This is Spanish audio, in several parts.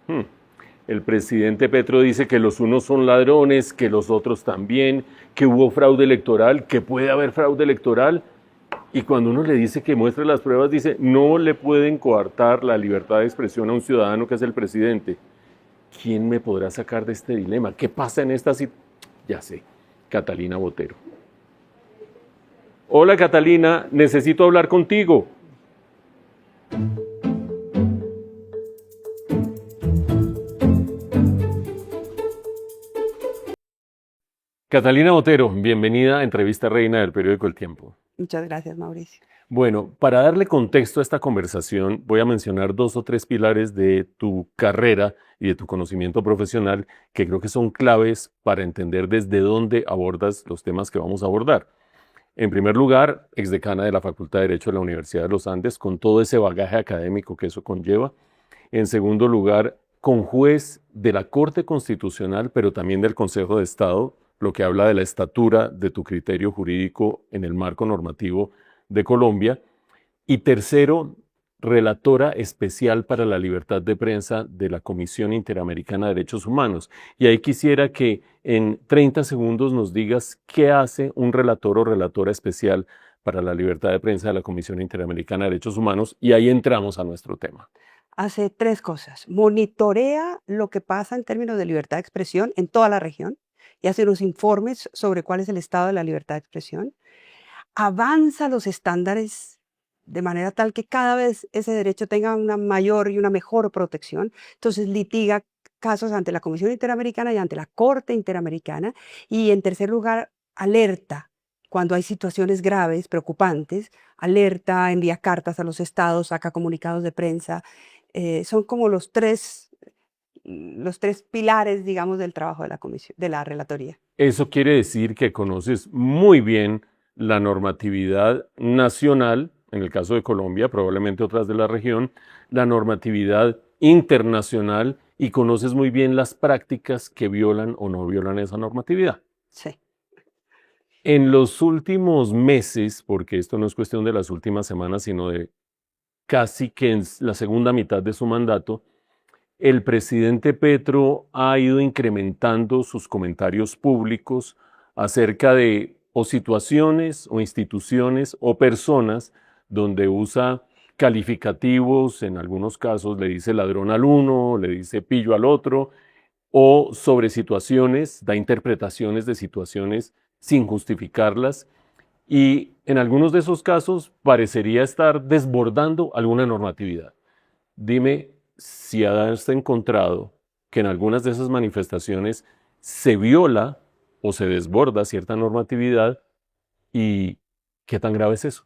Hmm. El presidente Petro dice que los unos son ladrones, que los otros también, que hubo fraude electoral, que puede haber fraude electoral. Y cuando uno le dice que muestre las pruebas, dice, no le pueden coartar la libertad de expresión a un ciudadano que es el presidente. ¿Quién me podrá sacar de este dilema? ¿Qué pasa en esta situación? Ya sé, Catalina Botero. Hola Catalina, necesito hablar contigo. Catalina Botero, bienvenida a Entrevista Reina del periódico El Tiempo. Muchas gracias, Mauricio. Bueno, para darle contexto a esta conversación, voy a mencionar dos o tres pilares de tu carrera y de tu conocimiento profesional que creo que son claves para entender desde dónde abordas los temas que vamos a abordar. En primer lugar, exdecana de la Facultad de Derecho de la Universidad de los Andes, con todo ese bagaje académico que eso conlleva. En segundo lugar, conjuez de la Corte Constitucional, pero también del Consejo de Estado, lo que habla de la estatura de tu criterio jurídico en el marco normativo de Colombia. Y tercero, relatora especial para la libertad de prensa de la Comisión Interamericana de Derechos Humanos. Y ahí quisiera que en 30 segundos nos digas qué hace un relator o relatora especial para la libertad de prensa de la Comisión Interamericana de Derechos Humanos, y ahí entramos a nuestro tema. Hace tres cosas. Monitorea lo que pasa en términos de libertad de expresión en toda la región y hace unos informes sobre cuál es el estado de la libertad de expresión. Avanza los estándares de manera tal que cada vez ese derecho tenga una mayor y una mejor protección. Entonces litiga casos ante la Comisión Interamericana y ante la Corte Interamericana. Y en tercer lugar, alerta cuando hay situaciones graves, preocupantes, alerta, envía cartas a los estados, saca comunicados de prensa. Son como los tres pilares, digamos, del trabajo de la comisión, de la relatoría. Eso quiere decir que conoces muy bien la normatividad nacional, en el caso de Colombia, probablemente otras de la región, la normatividad internacional, y conoces muy bien las prácticas que violan o no violan esa normatividad. Sí. En los últimos meses, porque esto no es cuestión de las últimas semanas, sino de casi que en la segunda mitad de su mandato, el presidente Petro ha ido incrementando sus comentarios públicos acerca de o situaciones o instituciones o personas donde usa calificativos, en algunos casos le dice ladrón al uno, le dice pillo al otro, o sobre situaciones, da interpretaciones de situaciones sin justificarlas, y en algunos de esos casos parecería estar desbordando alguna normatividad. Dime si has encontrado que en algunas de esas manifestaciones se viola o se desborda cierta normatividad, y qué tan grave es eso.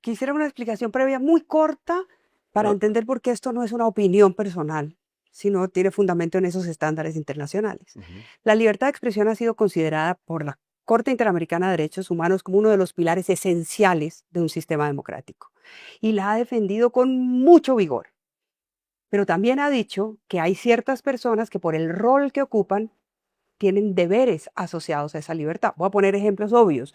Quisiera una explicación previa muy corta para Ah, entender por qué esto no es una opinión personal, sino tiene fundamento en esos estándares internacionales. ujú. La libertad de expresión ha sido considerada por la Corte Interamericana de Derechos Humanos como uno de los pilares esenciales de un sistema democrático y la ha defendido con mucho vigor. Pero también ha dicho que hay ciertas personas que por el rol que ocupan tienen deberes asociados a esa libertad. Voy a poner ejemplos obvios.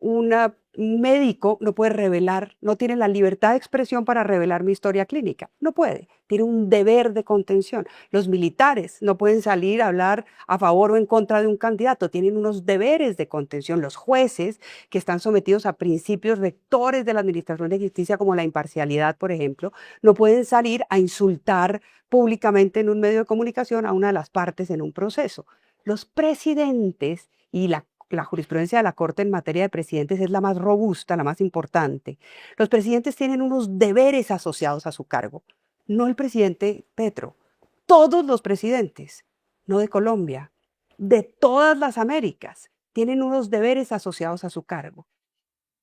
Un médico no puede revelar, no tiene la libertad de expresión para revelar mi historia clínica. No puede. Tiene un deber de contención. Los militares no pueden salir a hablar a favor o en contra de un candidato. Tienen unos deberes de contención. Los jueces, que están sometidos a principios rectores de la Administración de Justicia, como la imparcialidad, por ejemplo, no pueden salir a insultar públicamente en un medio de comunicación a una de las partes en un proceso. Los presidentes y la jurisprudencia de la Corte en materia de presidentes es la más robusta, la más importante. Los presidentes tienen unos deberes asociados a su cargo, no el presidente Petro, todos los presidentes, no de Colombia, de todas las Américas, tienen unos deberes asociados a su cargo.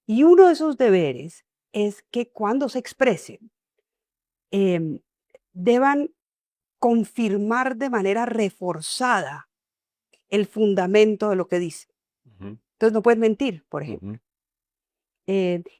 Y uno de esos deberes es que cuando se expresen, em, deban confirmar de manera reforzada el fundamento de lo que dice. Ujú, Entonces no puedes mentir, por ejemplo. ujú.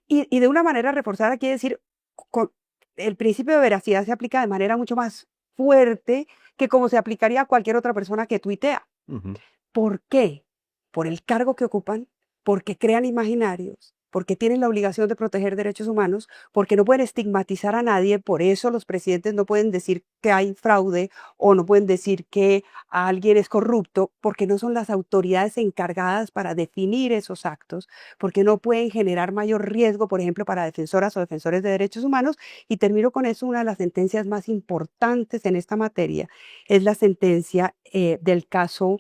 Y de una manera reforzada quiere decir, con, el principio de veracidad se aplica de manera mucho más fuerte que como se aplicaría a cualquier otra persona que tuitea. Ujú. ¿Por qué? Por el cargo que ocupan, porque crean imaginarios, porque tienen la obligación de proteger derechos humanos, porque no pueden estigmatizar a nadie, por eso los presidentes no pueden decir que hay fraude o no pueden decir que alguien es corrupto, porque no son las autoridades encargadas para definir esos actos, porque no pueden generar mayor riesgo, por ejemplo, para defensoras o defensores de derechos humanos. Y termino con eso, una de las sentencias más importantes en esta materia es la sentencia del caso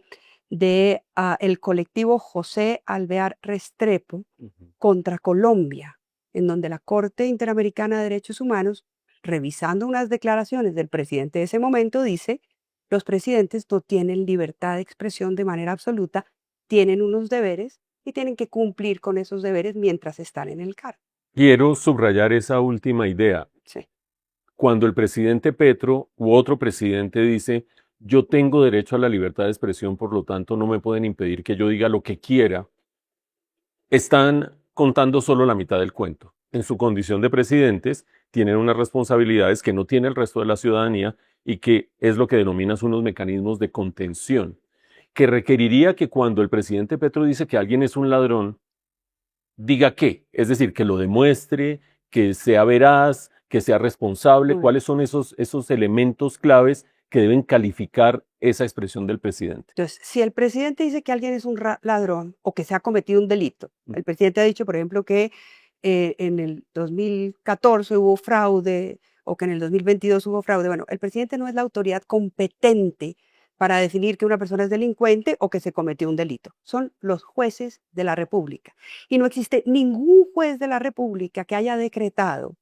de el colectivo José Alvear Restrepo Ujú. contra Colombia, en donde la Corte Interamericana de Derechos Humanos, revisando unas declaraciones del presidente de ese momento, dice, los presidentes no tienen libertad de expresión de manera absoluta, tienen unos deberes y tienen que cumplir con esos deberes mientras están en el cargo. Quiero subrayar esa última idea. Sí. Cuando el presidente Petro u otro presidente dice, yo tengo derecho a la libertad de expresión, por lo tanto no me pueden impedir que yo diga lo que quiera, están contando solo la mitad del cuento. En su condición de presidentes, tienen unas responsabilidades que no tiene el resto de la ciudadanía y que es lo que denominas unos mecanismos de contención, que requeriría que cuando el presidente Petro dice que alguien es un ladrón, diga qué, es decir, que lo demuestre, que sea veraz, que sea responsable, Muy bien. cuáles son esos elementos claves que deben calificar esa expresión del presidente. Entonces, si el presidente dice que alguien es un ladrón o que se ha cometido un delito, el presidente ha dicho, por ejemplo, que en el 2014 hubo fraude o que en el 2022 hubo fraude. Bueno, el presidente no es la autoridad competente para definir que una persona es delincuente o que se cometió un delito. Son los jueces de la República. Y no existe ningún juez de la República que haya decretado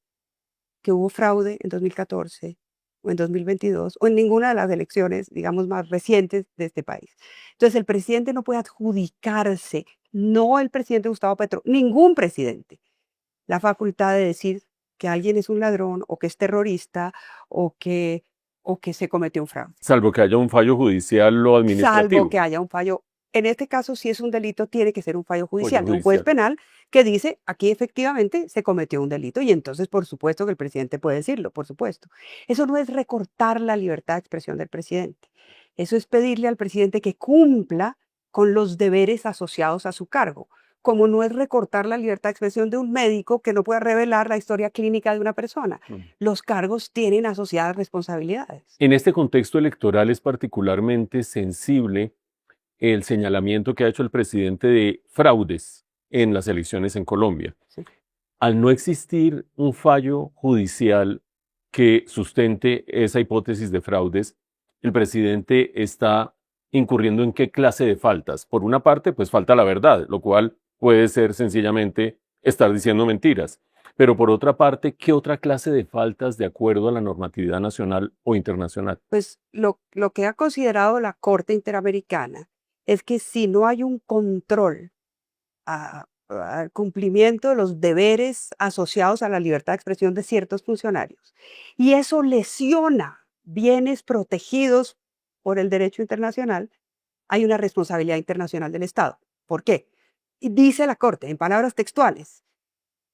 que hubo fraude en 2014 o en 2022 o en ninguna de las elecciones, digamos, más recientes de este país. Entonces, el presidente no puede adjudicarse, no el presidente Gustavo Petro, ningún presidente, la facultad de decir que alguien es un ladrón o que es terrorista o que se cometió un fraude. Salvo que haya un fallo judicial o Salvo que administrativo. haya un fallo. En este caso, si es un delito, tiene que ser un fallo Fallo judicial de un juez judicial. penal que dice, aquí efectivamente se cometió un delito y entonces, por supuesto, que el presidente puede decirlo, por supuesto. Eso no es recortar la libertad de expresión del presidente. Eso es pedirle al presidente que cumpla con los deberes asociados a su cargo, como no es recortar la libertad de expresión de un médico que no pueda revelar la historia clínica de una persona. Los cargos tienen asociadas responsabilidades. En este contexto electoral es particularmente sensible el señalamiento que ha hecho el presidente de fraudes en las elecciones en Colombia. Sí. Al no existir un fallo judicial que sustente esa hipótesis de fraudes, el presidente está incurriendo en qué clase de faltas. Por una parte, pues falta la verdad, lo cual puede ser sencillamente estar diciendo mentiras. Pero por otra parte, ¿qué otra clase de faltas de acuerdo a la normatividad nacional o internacional? Pues lo que ha considerado la Corte Interamericana es que si no hay un control al cumplimiento de los deberes asociados a la libertad de expresión de ciertos funcionarios, y eso lesiona bienes protegidos por el derecho internacional, hay una responsabilidad internacional del Estado. ¿Por qué? Y dice la Corte, en palabras textuales,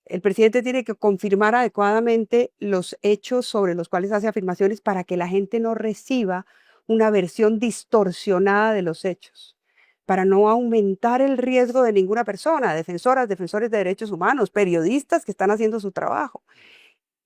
el presidente tiene que confirmar adecuadamente los hechos sobre los cuales hace afirmaciones para que la gente no reciba una versión distorsionada de los hechos, para no aumentar el riesgo de ninguna persona, defensoras, defensores de derechos humanos, periodistas que están haciendo su trabajo,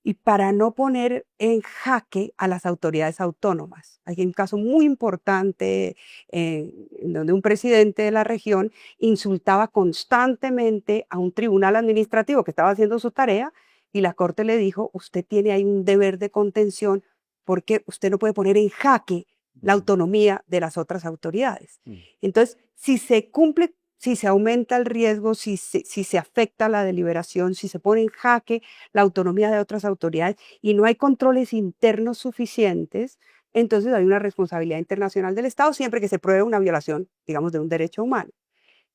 y para no poner en jaque a las autoridades autónomas. Hay un caso muy importante en donde un presidente de la región insultaba constantemente a un tribunal administrativo que estaba haciendo su tarea y la corte le dijo, usted tiene ahí un deber de contención porque usted no puede poner en jaque la autonomía de las otras autoridades. Entonces, si se cumple, si se aumenta el riesgo, si se afecta la deliberación, si se pone en jaque la autonomía de otras autoridades y no hay controles internos suficientes, entonces hay una responsabilidad internacional del Estado siempre que se pruebe una violación, digamos, de un derecho humano.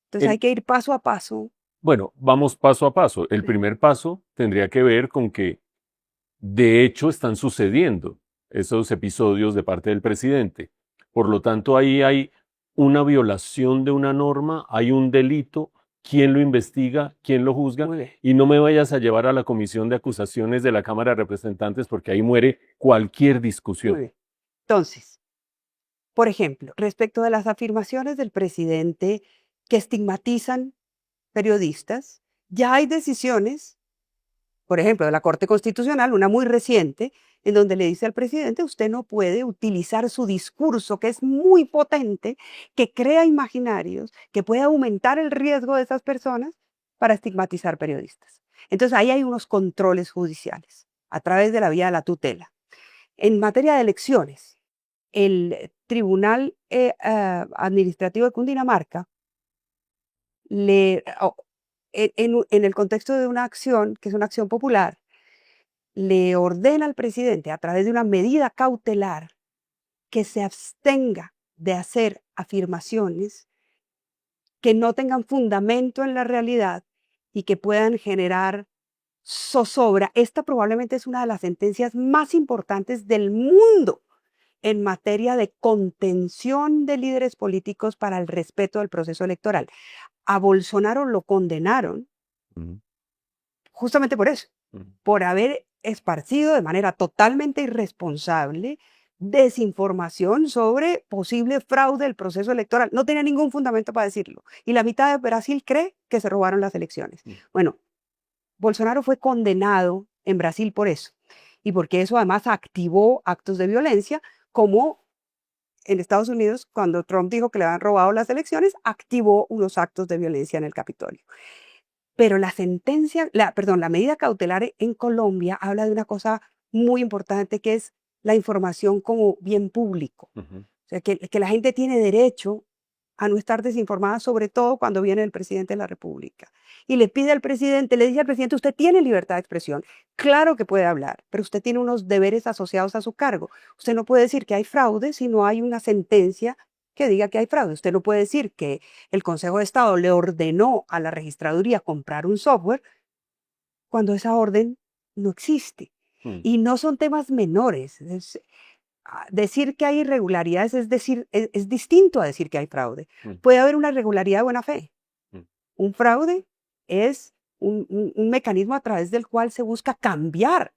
Entonces hay El, que ir paso a paso. bueno, vamos paso a paso. El primer paso tendría que ver con que, de hecho, están sucediendo esos episodios de parte del presidente. Por lo tanto, ahí hay una violación de una norma, hay un delito, quién lo investiga, quién lo juzga, Muy bien, y no me vayas a llevar a la comisión de acusaciones de la Cámara de Representantes porque ahí muere cualquier muy discusión. bien. Entonces, por ejemplo, respecto de las afirmaciones del presidente que estigmatizan periodistas Ya hay decisiones, por ejemplo, de la Corte Constitucional, una muy reciente, en donde le dice al presidente, usted no puede utilizar su discurso, que es muy potente, que crea imaginarios, que puede aumentar el riesgo de esas personas para estigmatizar periodistas. Entonces ahí hay unos controles judiciales a través de la vía de la tutela. En materia de elecciones, el Tribunal Administrativo de Cundinamarca le, en el contexto de una acción, que es una acción popular, le ordena al presidente a través de una medida cautelar que se abstenga de hacer afirmaciones que no tengan fundamento en la realidad y que puedan generar zozobra. Esta probablemente es una de las sentencias más importantes del mundo en materia de contención de líderes políticos para el respeto del proceso electoral. A Bolsonaro lo condenaron justamente por eso, por haber esparcido de manera totalmente irresponsable desinformación sobre posible fraude del proceso electoral. No tenía ningún fundamento para decirlo. Y la mitad de Brasil cree que se robaron las elecciones. Bueno, Bolsonaro fue condenado en Brasil por eso. Y porque eso además activó actos de violencia, como en Estados Unidos, cuando Trump dijo que le habían robado las elecciones, activó unos actos de violencia en el Capitolio. Pero la medida cautelar en Colombia habla de una cosa muy importante, que es la información como bien público. O sea, que la gente tiene derecho a no estar desinformada, sobre todo cuando viene el presidente de la República. Y le pide al presidente, le dice al presidente, usted tiene libertad de expresión. Claro que puede hablar, pero usted tiene unos deberes asociados a su cargo. Usted no puede decir que hay fraude si no hay una sentencia que diga que hay fraude. Usted no puede decir que el Consejo de Estado le ordenó a la registraduría comprar un software cuando esa orden no existe. Y no son temas menores. Decir que hay irregularidades es distinto a decir que hay fraude. Puede haber una irregularidad de buena fe. Un fraude es un mecanismo a través del cual se busca cambiar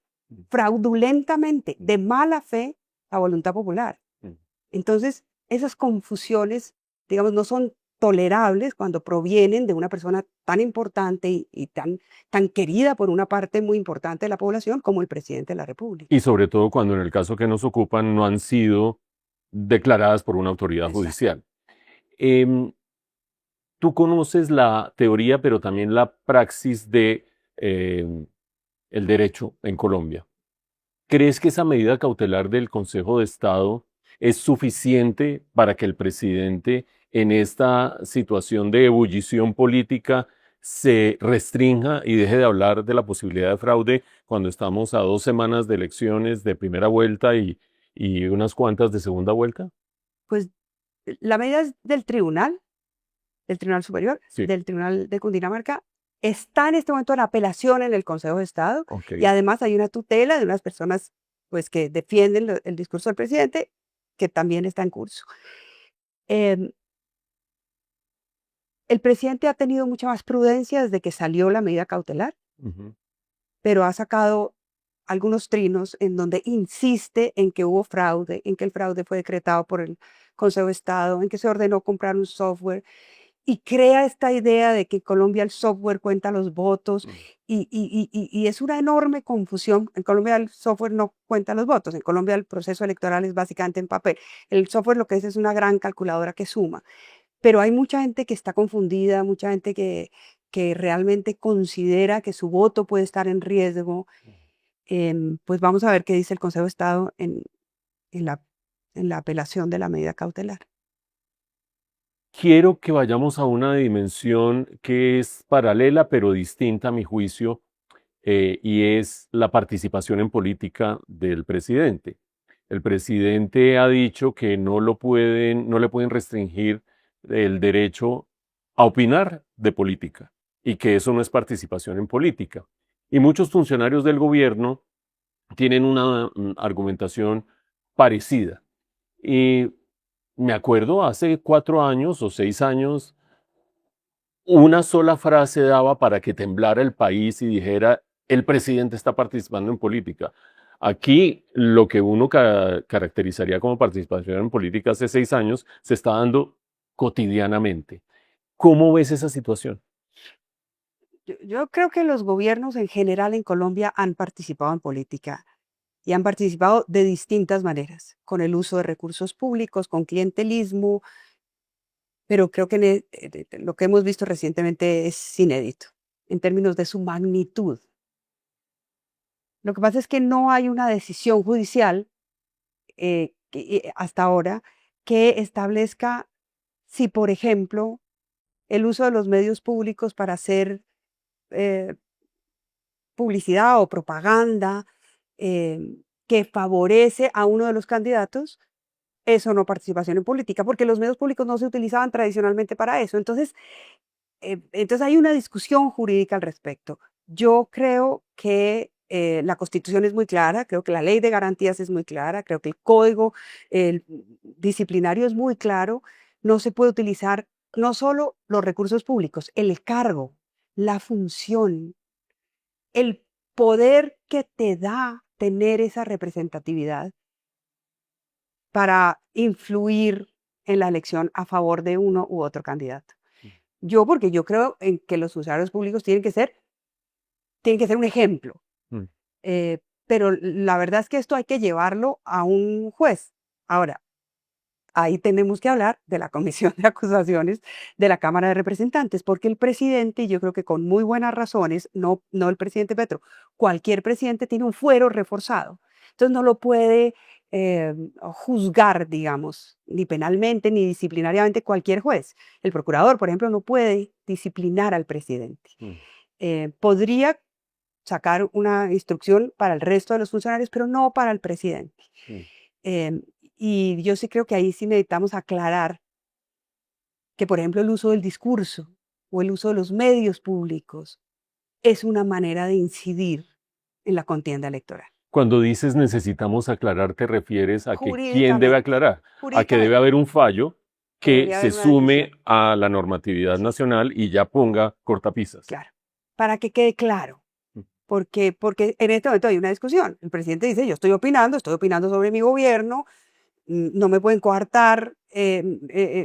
fraudulentamente, de mala fe, la voluntad popular. Entonces, esas confusiones, digamos, no son tolerables cuando provienen de una persona tan importante y tan querida por una parte muy importante de la población como el presidente de la República. Y sobre todo cuando en el caso que nos ocupan no han sido declaradas por una autoridad judicial. Tú conoces la teoría, pero también la praxis de el derecho en Colombia. ¿Crees que esa medida cautelar del Consejo de Estado es suficiente para que el presidente en esta situación de ebullición política se restrinja y deje de hablar de la posibilidad de fraude cuando estamos a 2 semanas de elecciones de primera vuelta y unas cuantas de segunda vuelta? Pues la medida es del Tribunal Superior, Sí. del Tribunal de Cundinamarca. Está en este momento en apelación en el Consejo de Estado, y además hay una tutela de unas personas pues, que defienden el discurso del presidente, que también está en curso. El presidente ha tenido mucha más prudencia desde que salió la medida cautelar, pero ha sacado algunos trinos en donde insiste en que hubo fraude, en que el fraude fue decretado por el Consejo de Estado, en que se ordenó comprar un software, y crea esta idea de que en Colombia el software cuenta los votos, y es una enorme confusión. En Colombia el software no cuenta los votos, en Colombia el proceso electoral es básicamente en papel. El software lo que es una gran calculadora que suma, pero hay mucha gente que está confundida, mucha gente que realmente considera que su voto puede estar en riesgo. Pues vamos a ver qué dice el Consejo de Estado en la apelación de la medida cautelar. Quiero que vayamos a una dimensión que es paralela pero distinta a mi juicio, y es la participación en política del presidente. El presidente ha dicho que no le pueden restringir el derecho a opinar de política y que eso no es participación en política. Y muchos funcionarios del gobierno tienen una argumentación parecida. Y me acuerdo hace 4 años o 6 años, una sola frase daba para que temblara el país y dijera, el presidente está participando en política. Aquí lo que uno caracterizaría como participación en política hace 6 años se está dando cotidianamente. ¿Cómo ves esa situación? Yo creo que los gobiernos en general en Colombia han participado en política y han participado de distintas maneras, con el uso de recursos públicos, con clientelismo, pero creo que lo que hemos visto recientemente es inédito en términos de su magnitud. Lo que pasa es que no hay una decisión judicial hasta ahora que establezca si, por ejemplo, el uso de los medios públicos para hacer eh, publicidad o propaganda que favorece a uno de los candidatos, eso no participación en política, porque los medios públicos no se utilizaban tradicionalmente para eso. Entonces hay una discusión jurídica al respecto. Yo creo que la Constitución es muy clara, creo que la Ley de Garantías es muy clara, creo que el Código disciplinario es muy claro. No se puede utilizar no solo los recursos públicos, el cargo, la función, el poder que te da tener esa representatividad para influir en la elección a favor de uno u otro candidato. Porque yo creo en que los funcionarios públicos tienen que ser un ejemplo. Mm. Pero la verdad es que esto hay que llevarlo a un juez. Ahora, ahí tenemos que hablar de la Comisión de Acusaciones de la Cámara de Representantes, porque el presidente, y yo creo que con muy buenas razones, no el presidente Petro, cualquier presidente tiene un fuero reforzado. Entonces no lo puede juzgar, digamos, ni penalmente ni disciplinariamente cualquier juez. El procurador, por ejemplo, no puede disciplinar al presidente. Podría sacar una instrucción para el resto de los funcionarios, pero no para el presidente. Y yo sí creo que ahí sí necesitamos aclarar que, por ejemplo, el uso del discurso o el uso de los medios públicos es una manera de incidir en la contienda electoral. Cuando dices necesitamos aclarar, ¿te refieres a que quién debe Jurídicamente, aclarar? A que debe jurídicamente haber un fallo que debería se haber una sume decisión. a la normatividad Sí, nacional y ya ponga cortapisas. claro, para que quede claro. Porque en este momento hay una discusión. El presidente dice, yo estoy opinando sobre mi gobierno, no me pueden coartar,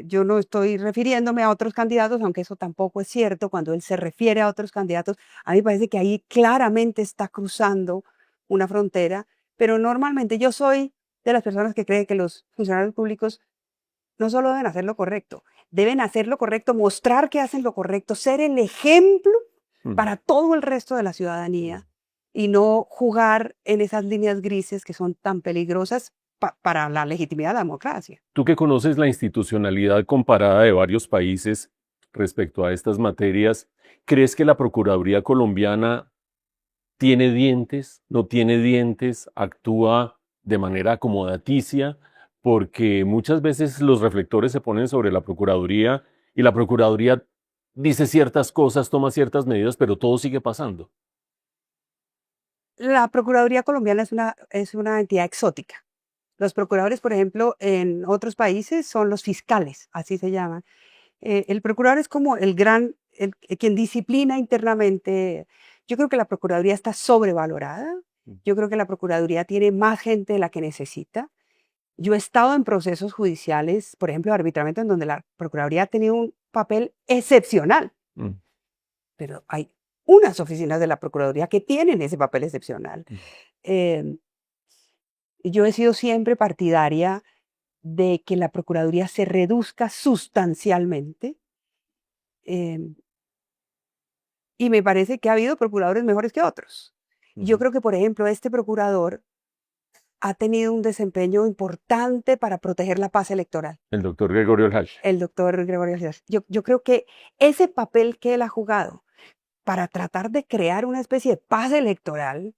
yo no estoy refiriéndome a otros candidatos, aunque eso tampoco es cierto. Cuando él se refiere a otros candidatos, a mí me parece que ahí claramente está cruzando una frontera, pero normalmente yo soy de las personas que creen que los funcionarios públicos no solo deben hacer lo correcto, mostrar que hacen lo correcto, ser el ejemplo para todo el resto de la ciudadanía y no jugar en esas líneas grises que son tan peligrosas para la legitimidad de la democracia. Tú que conoces la institucionalidad comparada de varios países respecto a estas materias, ¿crees que la Procuraduría colombiana tiene dientes, no tiene dientes, actúa de manera acomodaticia? Porque muchas veces los reflectores se ponen sobre la Procuraduría y la Procuraduría dice ciertas cosas, toma ciertas medidas, pero todo sigue pasando. La Procuraduría colombiana es una entidad exótica. Los procuradores, por ejemplo, en otros países son los fiscales, así se llaman. El procurador es como quien disciplina internamente. Yo creo que la Procuraduría está sobrevalorada. Yo creo que la Procuraduría tiene más gente de la que necesita. Yo he estado en procesos judiciales, por ejemplo, de arbitramiento, en donde la Procuraduría ha tenido un papel excepcional, Mm. pero hay unas oficinas de la Procuraduría que tienen ese papel excepcional. Eh, yo he sido siempre partidaria de que la Procuraduría se reduzca sustancialmente. em, y me parece que ha habido procuradores mejores que otros. Yo creo que, por ejemplo, este procurador ha tenido un desempeño importante para proteger la paz electoral, El doctor Gregorio Alhaj. el doctor Gregorio Díaz. Yo creo que ese papel que él ha jugado para tratar de crear una especie de paz electoral,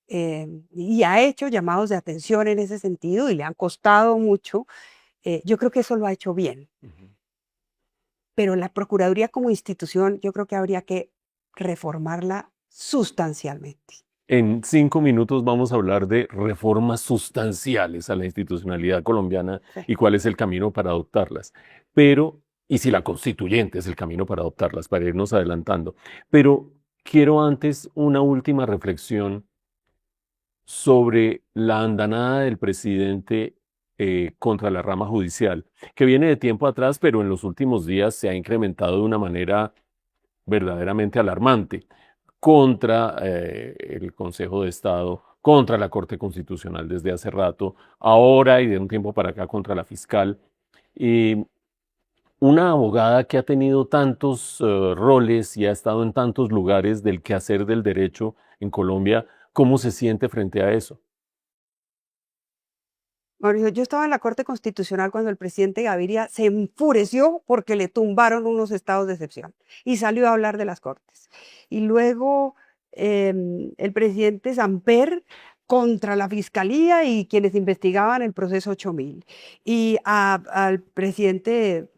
y ha hecho llamados de atención en ese sentido y le han costado mucho, yo creo que eso lo ha hecho bien. Pero la Procuraduría como institución, yo creo que habría que reformarla sustancialmente. En 5 minutos vamos a hablar de reformas sustanciales a la institucionalidad colombiana Sí. y cuál es el camino para adoptarlas. Pero, y si la constituyente es el camino para adoptarlas, para irnos adelantando. Pero quiero antes una última reflexión sobre la andanada del presidente contra la rama judicial, que viene de tiempo atrás, pero en los últimos días se ha incrementado de una manera verdaderamente alarmante contra el Consejo de Estado, contra la Corte Constitucional desde hace rato, ahora y de un tiempo para acá contra la fiscal. Y una abogada que ha tenido tantos roles y ha estado en tantos lugares del quehacer del derecho en Colombia, ¿cómo se siente frente a eso? Mauricio, yo estaba en la Corte Constitucional cuando el presidente Gaviria se enfureció porque le tumbaron unos estados de excepción y salió a hablar de las Cortes. Y luego el presidente Samper contra la fiscalía y quienes investigaban el proceso 8000. Y al presidente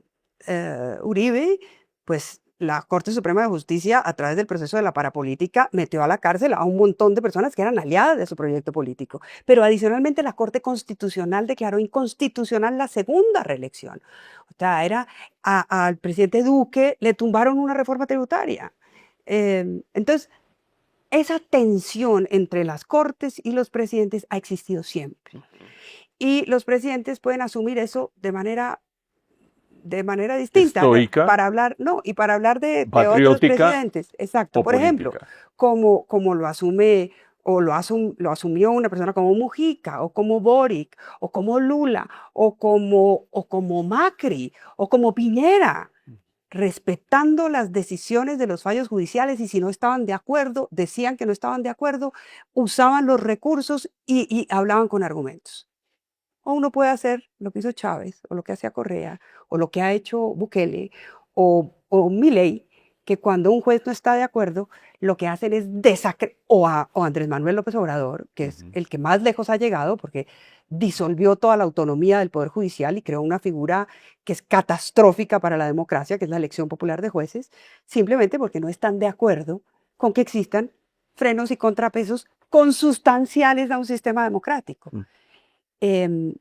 Uribe, pues la Corte Suprema de Justicia, a través del proceso de la parapolítica, metió a la cárcel a un montón de personas que eran aliadas de su proyecto político. Pero adicionalmente la Corte Constitucional declaró inconstitucional la segunda reelección. O sea, al presidente Duque le tumbaron una reforma tributaria. Entonces, esa tensión entre las cortes y los presidentes ha existido siempre. Y los presidentes pueden asumir eso de manera distinta, Estoica, para hablar, no, y para hablar de otros patriótica presidentes, exacto. o Por ejemplo, política. como lo asume o lo asumió una persona como Mujica, o como Boric, o como Lula, o como Macri, o como Piñera, respetando las decisiones de los fallos judiciales, y si no estaban de acuerdo, decían que no estaban de acuerdo, usaban los recursos y hablaban con argumentos. O uno puede hacer lo que hizo Chávez, o lo que hacía Correa, o lo que ha hecho Bukele, o Milei, que cuando un juez no está de acuerdo, lo que hacen es o Andrés Manuel López Obrador, que es Ujú. el que más lejos ha llegado, porque disolvió toda la autonomía del Poder Judicial y creó una figura que es catastrófica para la democracia, que es la elección popular de jueces, simplemente porque no están de acuerdo con que existan frenos y contrapesos consustanciales a un sistema democrático. Mm. Em,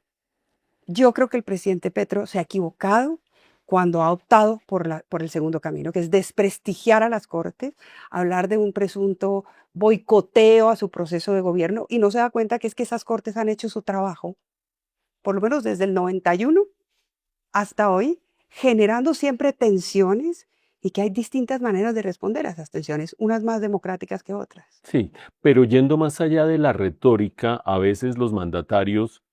yo creo que el presidente Petro se ha equivocado cuando ha optado por el segundo camino, que es desprestigiar a las Cortes, hablar de un presunto boicoteo a su proceso de gobierno, y no se da cuenta que es que esas Cortes han hecho su trabajo, por lo menos desde el 91 hasta hoy, generando siempre tensiones, y que hay distintas maneras de responder a esas tensiones, unas más democráticas que otras. Sí, pero yendo más allá de la retórica, a veces los mandatarios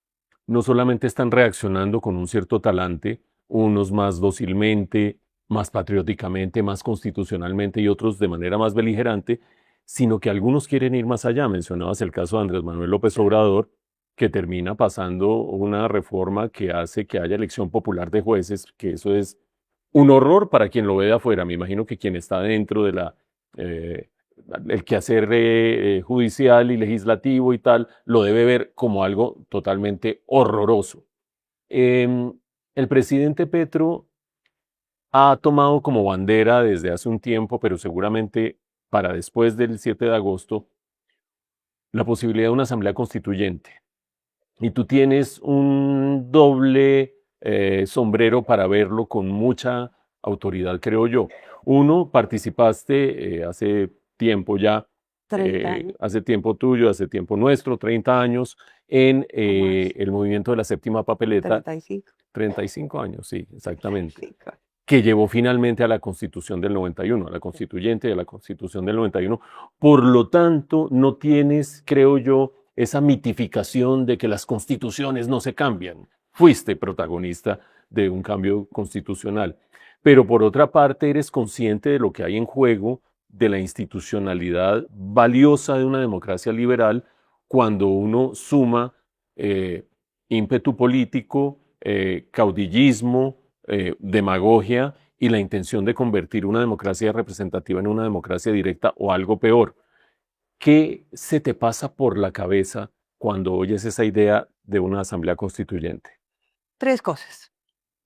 no solamente están reaccionando con un cierto talante, unos más dócilmente, más patrióticamente, más constitucionalmente y otros de manera más beligerante, sino que algunos quieren ir más allá. Mencionabas el caso de Andrés Manuel López Obrador, que termina pasando una reforma que hace que haya elección popular de jueces, que eso es un horror para quien lo ve de afuera. Me imagino que quien está dentro de eh, el quehacer judicial y legislativo y tal, lo debe ver como algo totalmente horroroso. Em, el presidente Petro ha tomado como bandera desde hace un tiempo, pero seguramente para después del 7 de agosto, la posibilidad de una asamblea constituyente. Y tú tienes un doble sombrero para verlo con mucha autoridad, creo yo. Uno, participaste hace tiempo ya, 30 años hace tiempo tuyo, hace tiempo nuestro, 30 años, en o más, el movimiento de la séptima papeleta, 35. 35 años, sí, exactamente, Sí, que llevó finalmente a la Constitución del 91, a la Constituyente y a la Constitución del 91. Por lo tanto, no tienes, creo yo, esa mitificación de que las constituciones no se cambian. Fuiste protagonista de un cambio constitucional. Pero por otra parte, eres consciente de lo que hay en juego, de la institucionalidad valiosa de una democracia liberal, cuando uno suma eh, ímpetu político, caudillismo, demagogia y la intención de convertir una democracia representativa en una democracia directa o algo peor. ¿Qué se te pasa por la cabeza cuando oyes esa idea de una asamblea constituyente? Tres cosas.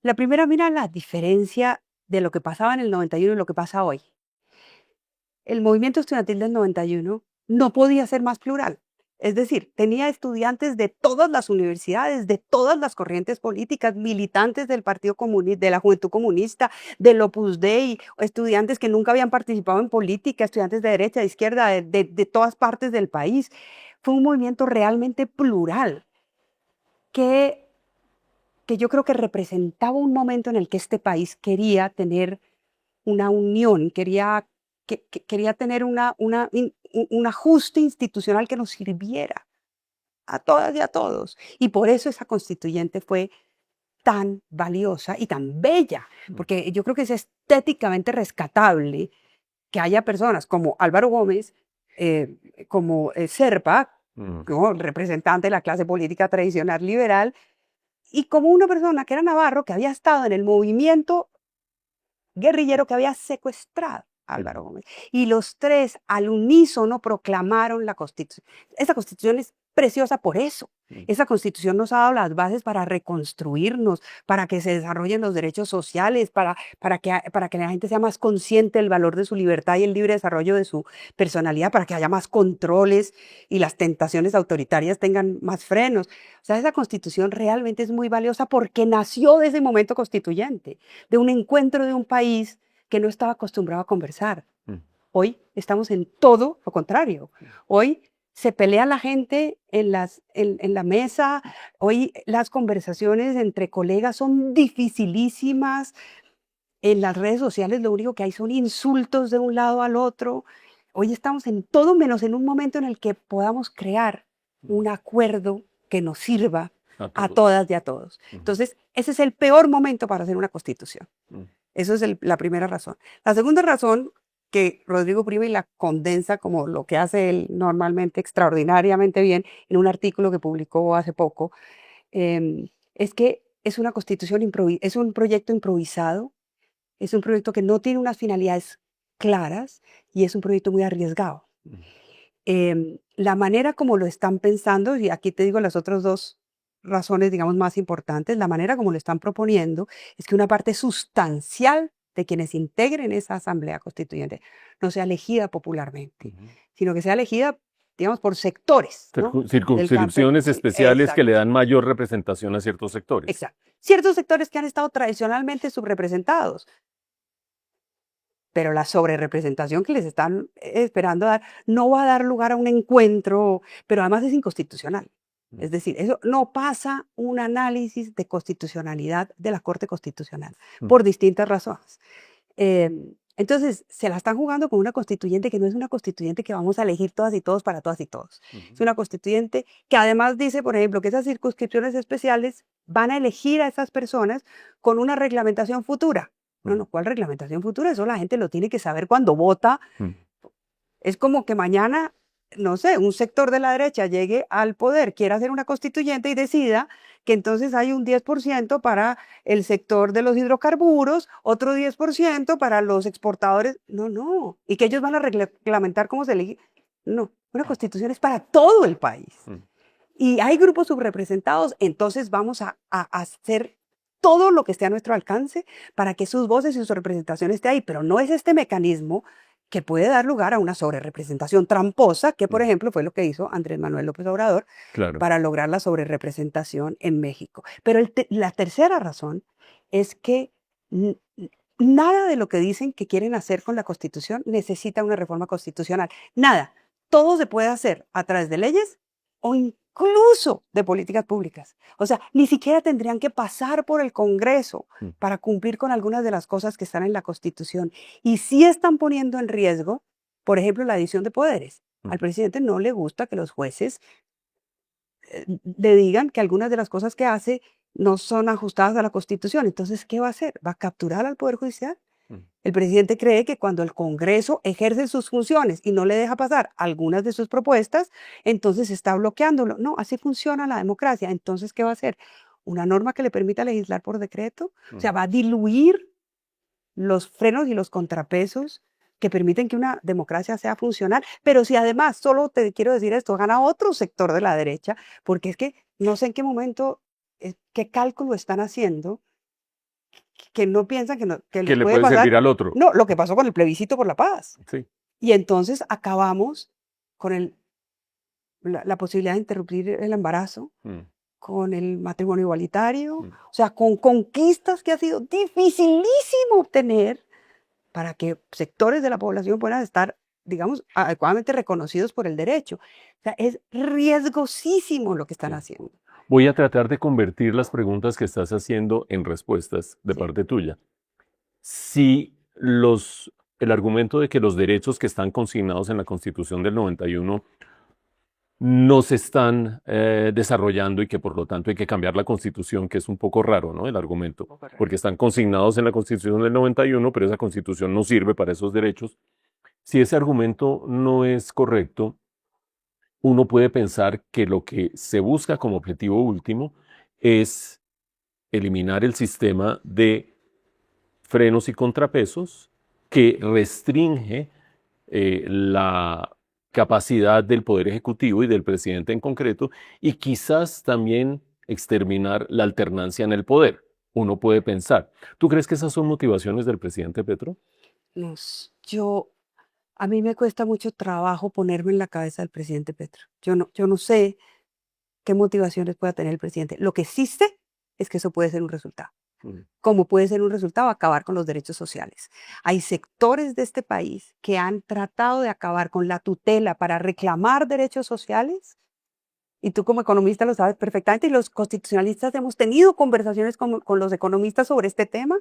La primera, mira la diferencia de lo que pasaba en el 91 y lo que pasa hoy. El movimiento estudiantil del 91 no podía ser más plural. Es decir, tenía estudiantes de todas las universidades, de todas las corrientes políticas, militantes del Partido Comunista, de la Juventud Comunista, del Opus Dei, estudiantes que nunca habían participado en política, estudiantes de derecha, de izquierda, de todas partes del país. Fue un movimiento realmente plural que yo creo que representaba un momento en el que este país quería tener una unión, quería quería tener un ajuste institucional que nos sirviera a todas y a todos. Y por eso esa constituyente fue tan valiosa y tan bella, porque yo creo que es estéticamente rescatable que haya personas como Álvaro Gómez, como Serpa, como representante de la clase política tradicional liberal, y como una persona que era Navarro, que había estado en el movimiento guerrillero que había secuestrado a Álvaro Gómez. Y los tres al unísono proclamaron la Constitución. Esa Constitución es preciosa por eso. Esa Constitución nos ha dado las bases para reconstruirnos, para que se desarrollen los derechos sociales, para que la gente sea más consciente del valor de su libertad y el libre desarrollo de su personalidad, para que haya más controles y las tentaciones autoritarias tengan más frenos. O sea, esa Constitución realmente es muy valiosa porque nació de ese momento constituyente, de un encuentro de un país que no estaba acostumbrado a conversar. Hoy estamos en todo lo contrario. Hoy se pelea la gente en la mesa, hoy las conversaciones entre colegas son dificilísimas, en las redes sociales lo único que hay son insultos de un lado al otro. Hoy estamos en todo menos en un momento en el que podamos crear un acuerdo que nos sirva a todas y a todos. Entonces, ese es el peor momento para hacer una constitución. Eso es la primera razón. La segunda razón, que Rodrigo Primo y la condensa como lo que hace él normalmente extraordinariamente bien en un artículo que publicó hace poco, es que es una constitución es un proyecto improvisado, es un proyecto que no tiene unas finalidades claras y es un proyecto muy arriesgado. La manera como lo están pensando, y aquí te digo las otras dos razones, digamos, más importantes, la manera como lo están proponiendo es que una parte sustancial de quienes integren esa asamblea constituyente no sea elegida popularmente, sino que sea elegida, digamos, por sectores, ¿no? Circunscripciones especiales que le dan mayor representación a ciertos sectores. Exacto. Ciertos sectores que han estado tradicionalmente subrepresentados. Pero la sobrerepresentación que les están esperando dar no va a dar lugar a un encuentro, pero además es inconstitucional. Es decir, eso no pasa un análisis de constitucionalidad de la Corte Constitucional, por distintas razones. Entonces, se la están jugando con una constituyente que no es una constituyente que vamos a elegir todas y todos para todas y todos. Es una constituyente que además dice, por ejemplo, que esas circunscripciones especiales van a elegir a esas personas con una reglamentación futura. No, ¿cuál reglamentación futura? Eso la gente lo tiene que saber cuando vota. Es como que mañana, no sé, un sector de la derecha llegue al poder, quiera hacer una constituyente y decida que entonces hay un 10% para el sector de los hidrocarburos, otro 10% para los exportadores. No. Y que ellos van a reglamentar cómo se elige. No, una constitución es para todo el país. Y hay grupos subrepresentados, entonces vamos a hacer todo lo que esté a nuestro alcance para que sus voces y su representación esté ahí, pero no es este mecanismo que puede dar lugar a una sobrerepresentación tramposa, que por ejemplo fue lo que hizo Andrés Manuel López Obrador para lograr la sobrerepresentación en México. Pero la tercera razón es que nada de lo que dicen que quieren hacer con la Constitución necesita una reforma constitucional. Nada. Todo se puede hacer a través de leyes o incluso de políticas públicas. O sea, ni siquiera tendrían que pasar por el Congreso para cumplir con algunas de las cosas que están en la Constitución. Y sí están poniendo en riesgo, por ejemplo, la división de poderes. Al presidente no le gusta que los jueces le digan que algunas de las cosas que hace no son ajustadas a la Constitución. Entonces, ¿qué va a hacer? ¿Va a capturar al Poder Judicial? El presidente cree que cuando el Congreso ejerce sus funciones y no le deja pasar algunas de sus propuestas, entonces está bloqueándolo. No, así funciona la democracia. Entonces, ¿qué va a hacer? ¿Una norma que le permita legislar por decreto? O sea, va a diluir los frenos y los contrapesos que permiten que una democracia sea funcional. Pero si además, solo te quiero decir esto, gana otro sector de la derecha, porque es que no sé en qué momento, qué cálculo están haciendo, que no piensan que le puede pasar, servir al otro. No, lo que pasó con el plebiscito por la paz. Sí. Y entonces acabamos con la posibilidad de interrumpir el embarazo, con el matrimonio igualitario, o sea, con conquistas que ha sido dificilísimo obtener para que sectores de la población puedan estar, digamos, adecuadamente reconocidos por el derecho. O sea, es riesgosísimo lo que están haciendo. Voy a tratar de convertir las preguntas que estás haciendo en respuestas de parte tuya. Si los el argumento de que los derechos que están consignados en la Constitución del 91 no se están desarrollando y que por lo tanto hay que cambiar la Constitución, que es un poco raro, ¿no? El argumento, porque están consignados en la Constitución del 91, pero esa Constitución no sirve para esos derechos. Si ese argumento no es correcto, uno puede pensar que lo que se busca como objetivo último es eliminar el sistema de frenos y contrapesos que restringe la capacidad del Poder Ejecutivo y del presidente en concreto, y quizás también exterminar la alternancia en el poder. Uno puede pensar. ¿Tú crees que esas son motivaciones del presidente Petro? A mí me cuesta mucho trabajo ponerme en la cabeza del presidente Petro. Yo no sé qué motivaciones pueda tener el presidente. Lo que sí sé es que eso puede ser un resultado. Como puede ser un resultado acabar con los derechos sociales. Hay sectores de este país que han tratado de acabar con la tutela para reclamar derechos sociales, y tú como economista lo sabes perfectamente, y los constitucionalistas hemos tenido conversaciones con los economistas sobre este tema,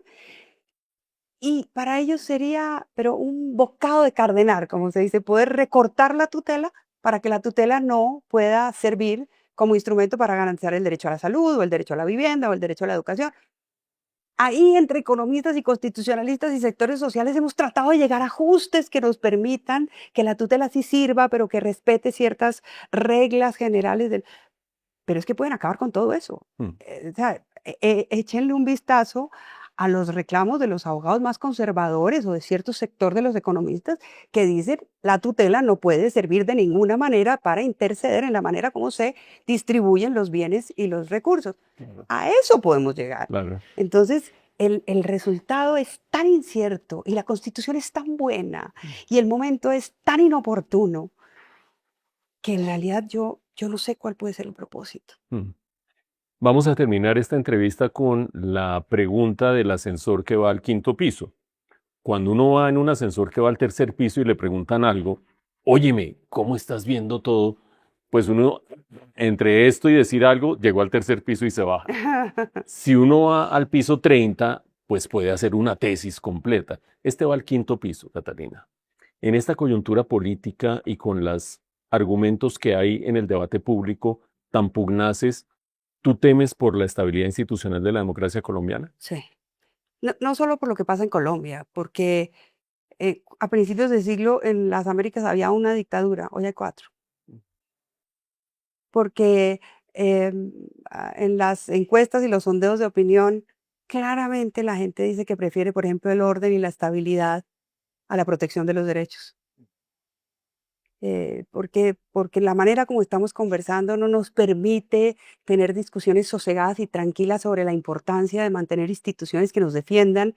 y para ellos sería, pero un bocado de cardenar, como se dice, poder recortar la tutela para que la tutela no pueda servir como instrumento para garantizar el derecho a la salud, o el derecho a la vivienda, o el derecho a la educación. Ahí, entre economistas y constitucionalistas y sectores sociales, hemos tratado de llegar a ajustes que nos permitan que la tutela sí sirva, pero que respete ciertas reglas generales pero es que pueden acabar con todo eso. O sea, échenle un vistazo a los reclamos de los abogados más conservadores o de cierto sector de los economistas que dicen la tutela no puede servir de ninguna manera para interceder en la manera como se distribuyen los bienes y los recursos. A eso podemos llegar. Claro. Entonces, el resultado es tan incierto y la Constitución es tan buena y el momento es tan inoportuno que en realidad yo no sé cuál puede ser el propósito. Vamos a terminar esta entrevista con la pregunta del ascensor que va al quinto piso. Cuando uno va en un ascensor que va al tercer piso y le preguntan algo, óyeme, ¿cómo estás viendo todo? Pues uno, entre esto y decir algo, llegó al tercer piso y se baja. Si uno va al piso 30, pues puede hacer una tesis completa. Este va al quinto piso, Catalina. En esta coyuntura política y con los argumentos que hay en el debate público tan pugnaces, ¿tú temes por la estabilidad institucional de la democracia colombiana? Sí. No solo por lo que pasa en Colombia, porque a principios de siglo en las Américas había una dictadura, hoy hay 4. Porque en las encuestas y los sondeos de opinión, claramente la gente dice que prefiere, por ejemplo, el orden y la estabilidad a la protección de los derechos. Porque la manera como estamos conversando no nos permite tener discusiones sosegadas y tranquilas sobre la importancia de mantener instituciones que nos defiendan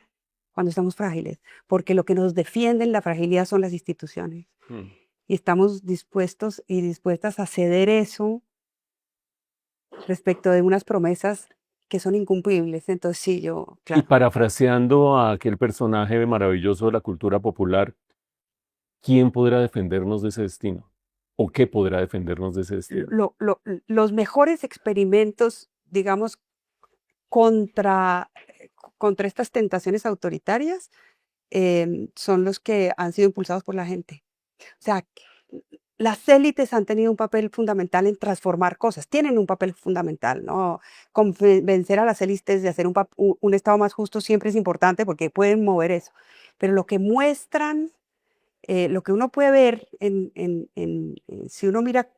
cuando estamos frágiles, porque lo que nos defiende en la fragilidad son las instituciones. Y estamos dispuestos y dispuestas a ceder eso respecto de unas promesas que son incumplibles. Entonces sí, Y claro. parafraseando a aquel personaje maravilloso de la cultura popular, ¿quién podrá defendernos de ese destino? ¿O qué podrá defendernos de ese destino? Los mejores experimentos, digamos, contra estas tentaciones autoritarias son los que han sido impulsados por la gente. O sea, las élites han tenido un papel fundamental en transformar cosas, tienen un papel fundamental, ¿no? Convencer a las élites de hacer un Estado más justo siempre es importante porque pueden mover eso. Pero lo que muestran, lo que uno puede ver si uno mira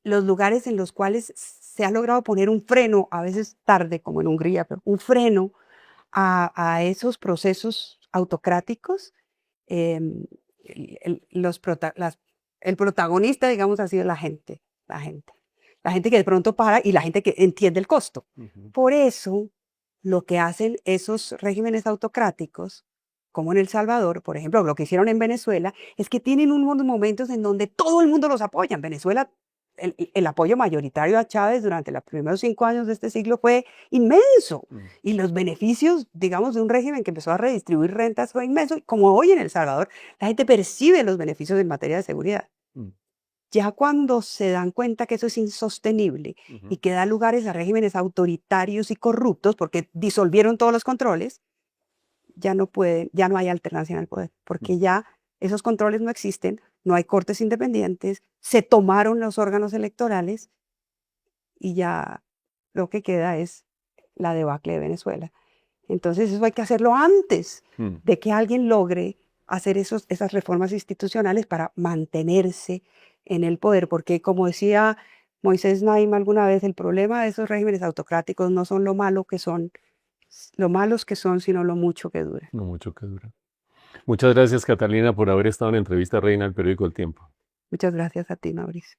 los lugares en los cuales se ha logrado poner un freno, a veces tarde, como en Hungría, pero un freno a esos procesos autocráticos, em, el protagonista, digamos, ha sido la gente, la gente. La gente que de pronto para y la gente que entiende el costo. Por eso, lo que hacen esos regímenes autocráticos, como en El Salvador, por ejemplo, lo que hicieron en Venezuela, es que tienen unos momentos en donde todo el mundo los apoya. En Venezuela, el apoyo mayoritario a Chávez durante los primeros 5 años de este siglo fue inmenso. Y los beneficios, digamos, de un régimen que empezó a redistribuir rentas fue inmenso. Como hoy en El Salvador, la gente percibe los beneficios en materia de seguridad. Ya cuando se dan cuenta que eso es insostenible y que da lugares a regímenes autoritarios y corruptos, porque disolvieron todos los controles, ya no pueden, ya no hay alternancia en el poder, porque ya esos controles no existen, no hay cortes independientes, se tomaron los órganos electorales y ya lo que queda es la debacle de Venezuela. Entonces eso hay que hacerlo antes de que alguien logre hacer esas reformas institucionales para mantenerse en el poder, porque como decía Moisés Naim alguna vez, el problema de esos regímenes autocráticos no son lo malos que son, sino lo mucho que duran. No mucho que dura. Muchas gracias, Catalina, por haber estado en la entrevista Reina del periódico El Tiempo. Muchas gracias a ti, Mauricio.